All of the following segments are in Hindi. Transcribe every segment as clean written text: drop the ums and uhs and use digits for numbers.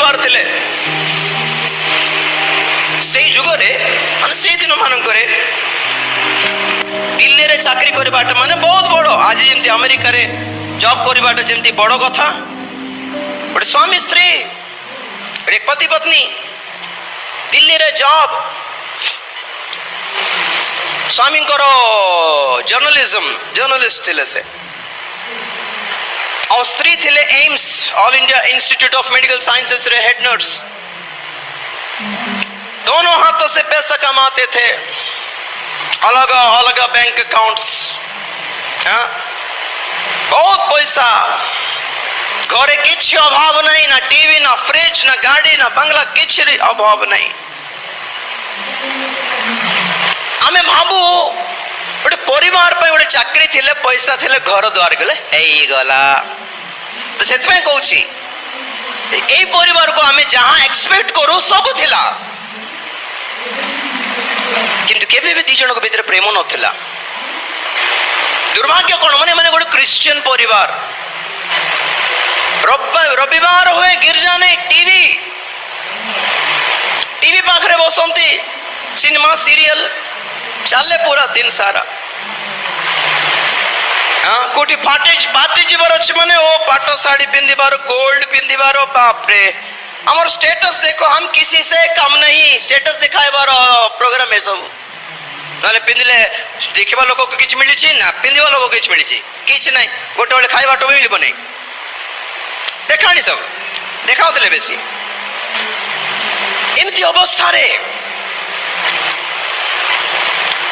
परिवार थिले से जुगरे माने से दिन मानकरे दिल्ली रे चाकरी करबाटा माने बहुत बड़। आज जेमती अमेरिका रे जॉब करबाटा जेमती बड़ कथा। बड़े स्वामी स्त्री एक पति पत्नी दिल्ली रे जॉब। स्वामी करो जर्नलिस्ट थिले से और स्त्री थिले AIIMS all India institute of medical sciences रे हेड नर्स। दोनों हाथों से पैसा कमाते थे, अलग अलग बैंक अकाउंट्स, बहुत पैसा। घरे किसी अभाव नहीं, ना टीवी ना फ्रिज ना गाड़ी ना बंगला किसी अभाव नहीं। आमे भाबू गोटे परिवार पे गोटे चाकरी थिले पैसा थिले घर द्वार गले एई गला। तो सेत में कहूची एई परिवार को आमे जहां एक्सपेक्ट करू सब थिला, किंतु केबे भी दी जन को भीतर प्रेम नथिला। दुर्भाग्य कोन माने माने गोटे क्रिश्चियन परिवार रविवार हुए गिरजा नहीं टीवी पाखरे बसंती सिनेमा सीरियल चले पूरा दिन सारा। हाँ कोटी पार्टी जीवार अच्छे माने ओ पाट साड़ी पिंधिबार गोल्ड पिंधिबार बाप रे। हमर स्टेटस देखो, हम किसी से कम नहीं। स्टेटस दिखाएबार प्रोग्राम है सब नाले पिंधिले देखिबा लोक को किछ मिली छी ना पिंधिबा लोक को किछ मिली छी किछ नहीं। गोटे बेले खाइबा तो मिलबो नहीं। देखाणी सब देखाउतले बेसी एमती अवस्था रे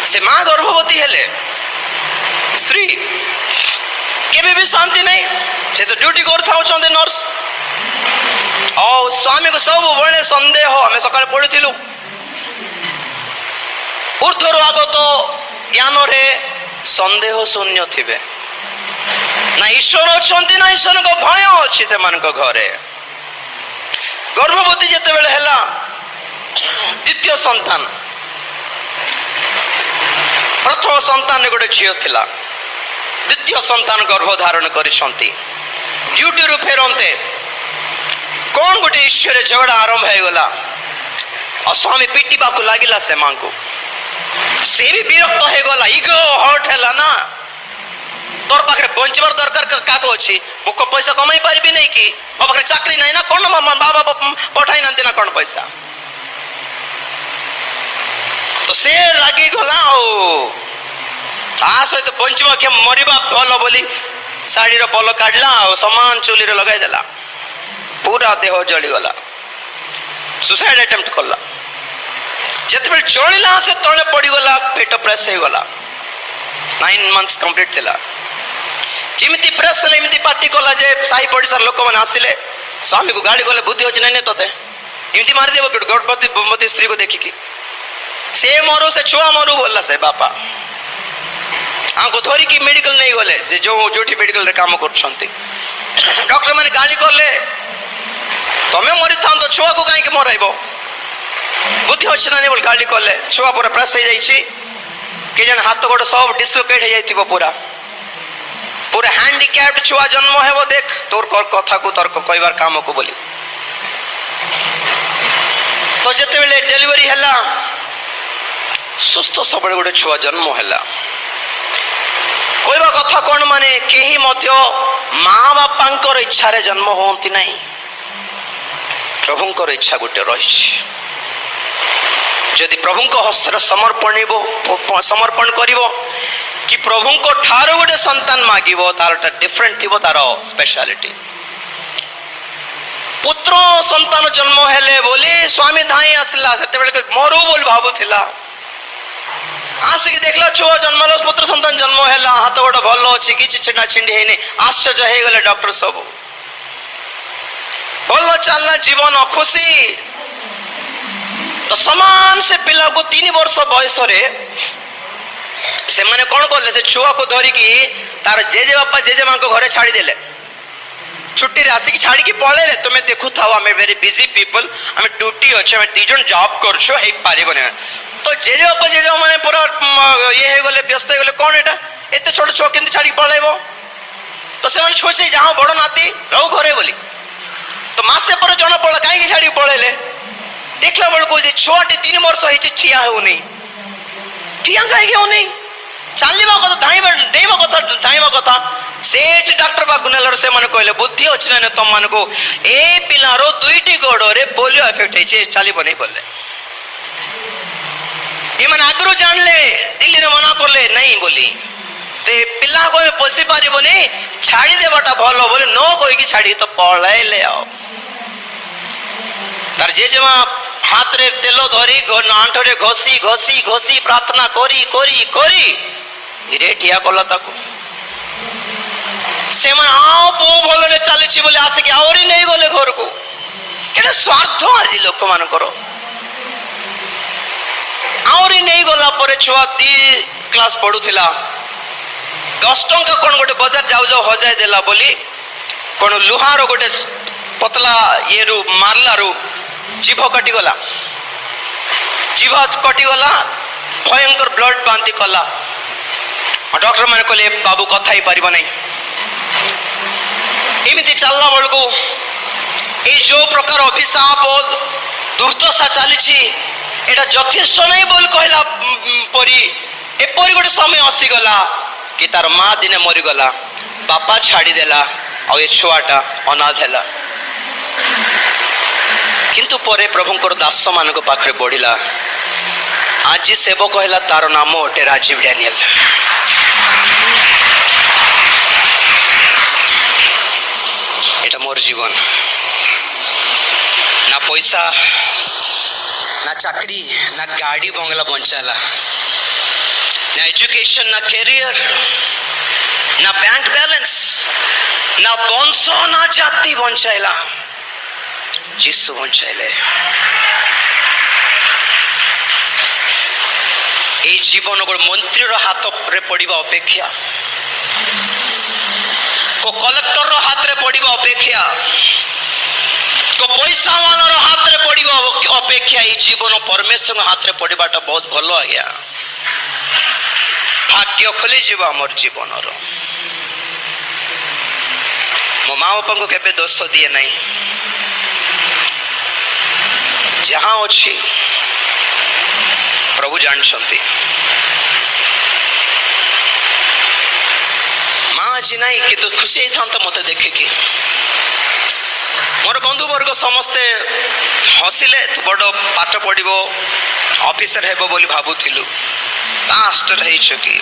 से मां गर्भवती हेले स्त्री केबे भी शांति नहीं। से तो ड्यूटी करता होचंदे नर्स और स्वामी को सब बड़े संदेह। हमें सकाल पढ़िथिलु ऊर्ध्वर आगत ज्ञान रे संदेह शून्य थिबे ना ईश्वर अछंती ना ईश्वर को भय अछि से मान को घरे। गर्भवती जेते बेले हैला द्वितीय संतान, प्रथम संतान गोटे झील थिला, द्वितीय संतान गर्भ धारण करिसंती। ड्यूटी रु फेरंते कौन गोटे ईश्वर झगड़ा आरंभ हो गला और स्वामी पिटिबा को लागिला से मां को। से भी विरक्त हो गला, इगो हर्ट हैला ना। तोर पाखरे बंचबार दरकार काको अछि, मुख पैसा कमाई पारिबी नहीं कि मो पाखरे चाकरी नहीं ना कोन बाबा पठाई नांती ना कोन पैसा। तो से लागी गला आ सहित बंचवा के मरिबा भल बोली साड़ी रो पल काढला और समान चुली रे लगाई देला, पूरा देह जली गला, सुसाइड अटेम्प्ट करला। जते बेल चलिला से तळे पड़ी गला, पेट प्रेस हो गला। 9 मंथ्स कंप्लीट थिला। जिमिति प्रेस लेमिति पार्टी कला जे साई पड़िसर लोक माने आसिले स्वामी को गाड़ी गले बुद्धि होची नै तते इमिति मार देबो कि गर्भवती स्त्री को देखि कि से मरु से छुआ मरु बोलला से बापा आको धरी की मेडिकल नहीं गले जे जो जोठी मेडिकल रे काम करछंती। डॉक्टर माने गाली करले तमे मरि थान तो छुआ को काई के मराइबो बुद्धि होची नै बोल गाली करले। छुआ पूरा प्रेस हो जाईची के जन हाथ गोड़ सब डिस्लोकेट हो जाइथिबो, पूरा हैंडिकैप्ड छुआ जन्म हेबो। देख तोर कथा को तर्क कहबार काम को बोली। तो जते बेले डिलीवरी हला सुस्त सबले गोटे छुआ जन्म हला। कहबा कथा कोन माने केही मध्य मां बापांकर इच्छा रे जन्म होंती नहीं, प्रभुंकर इच्छा गोटे रही। यदि प्रभु को हस्त समर्पण करिवो कि प्रभु को ठारो गोटे संतान मागिबो तार डिफरेंट थिबो तार स्पेशलिटी। पुत्र संतान जन्म हेले बोली स्वामी धाई आसला सेते बेले मरु बोल भाबुथिला। आसिक देखला छुआ जन्मलो पुत्र संतान जन्म हेला, हाथ गोटे भल अछि किछि छिना छिंडी हेनी। आश्चर्य हे गले डॉक्टर सब भल चलला जीवन खुशी। तो समान से पिला को 3 वर्ष बयस रे से माने कोन करले से छुआ को धरी की तार जेजे बापा जेजे मां को घरे छाड़ी देले। छुट्टी रे आसिक छाड़ी की पळे रे तुमे देखु थाओ हमें वेरी बिजी पीपल, हमें ड्यूटी अछि, हमें 2 जन जॉब करछो हे पारिबो ने। तो जेजे बापा जेजे माने पूरा ये हे गले व्यस्त हे गले कोन एटा एते छोट छुआ केंति छाड़ी पळेबो। तो से माने छोसे जहां बड़ नाती रहू घरे बोली तो मासे पर जन पड़ा कहीं छाड़ी पड़ेले देखला बेलू जे छुआटी 3 वर्ष होती ठिया होनी ठिया कहीं होनी चलवा कथा डेवा कथा धाइबा कथा सेठ डॉक्टर बाकू नेलर से मन कहले बुद्धि अच्छी ना तुम मन को ए पिलार 2टी गोड़े पोलियो एफेक्ट होइछे चलिबो नहीं बोले एमन आगरू जानले दिल्ली रे मना करले नहीं बोली ते पिला को पोसी पारिबोनी छाड़ी देबाटा भलो बोले नो कोई की छाड़ी तो पळाइले आओ तार जेजेमा हाथ रे तेलो धरी आंठरे घोसी घोसी घोसी प्रार्थना करी करी करी धीरे ठिया कला ताको से मन आओ पो भलरे चलीछि बोले आसे कि आवरी नहीं गले घर को केते स्वार्थ आज लोक मान करो आवरी नहीं गला परे छुआ 3 क्लास पढुथिला 10 टंका कोन गोटे बाजार जाऊ जाऊ हजाय देला बोली कोन लुहार गोटे पतला ये रु मारला रु जीभ कटी गला जीभ कटी गला भयंकर ब्लड बांती कला डॉक्टर मैंने कहले बाबू कथा ही पारिबा नहीं एमती चलला बेलू ये जो प्रकार अभिशाप दुर्दशा चली एटा यथेष्ट नहीं बोल कहला परी एपरी गोटे समय आसीगला कि तार माँ दिने मरीगला बापा छाड़ीदेला आ छुआटा अनाथ है किंतु परे प्रभुंकर दास मान पाखे बढ़िला आज सेवक है तार नाम अटे राजीव डैनियल एटा मोर जीवन ना पैसा ना चाकरी ना गाड़ी बंगला बंचाला ना एजुकेशन ना कैरियर ना बैंक बैलेंस ना वंश ना जाति बंचाइला जीसु बंचाइले ए जीवन गोटे मंत्री हाथ रे पड़िबा अपेक्षा को कलेक्टर हाथ रे पड़िबा अपेक्षा को पैसा वाला हाथ रे पड़िबा अपेक्षा ए जीवन परमेश्वर हाथ रे पड़िबाटा बहुत भलो आज्ञा भाग्य खोली जीव आमर जीवन मो माँ बापा को केबे दोष दिए नहीं जहाँ अच्छी प्रभु जानते माँ आज नहीं कि तू खुशी होता मत देखिकी मोर बंधु वर्ग समस्ते हसिले तू बड़ पाठ पढ़ ऑफिसर हेबो बोली भाबुथिलु मास्टर है कि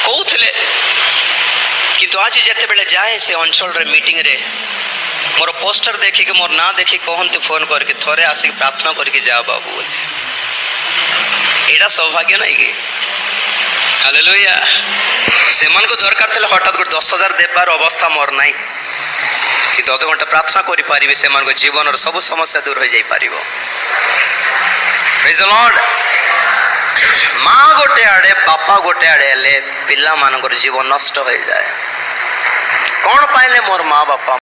कहूले किंतु आज जिते बेले जाए से अंचल रे मीटिंग रे मोर पोस्टर देखिक मोर ना देखी कहते फोन करके थोड़े आसिक प्रार्थना करके जा बाबू बोली एटा सौभाग्य नहीं कि हालेलुया से मन को दरकार थे हठात गोटे 10,000 देवार अवस्था मोर नहीं कि 2 घंटा प्रार्थना करि पारिबे से मन को जीवन और सब समस्या दूर हो जाई पारिबो प्रेज द लॉर्ड माँ गोटे आड़े बापा गोटे आड़े हेले पिला मानकर जीवन नष्ट हो जाए कौन पाइले मोर माँ बापा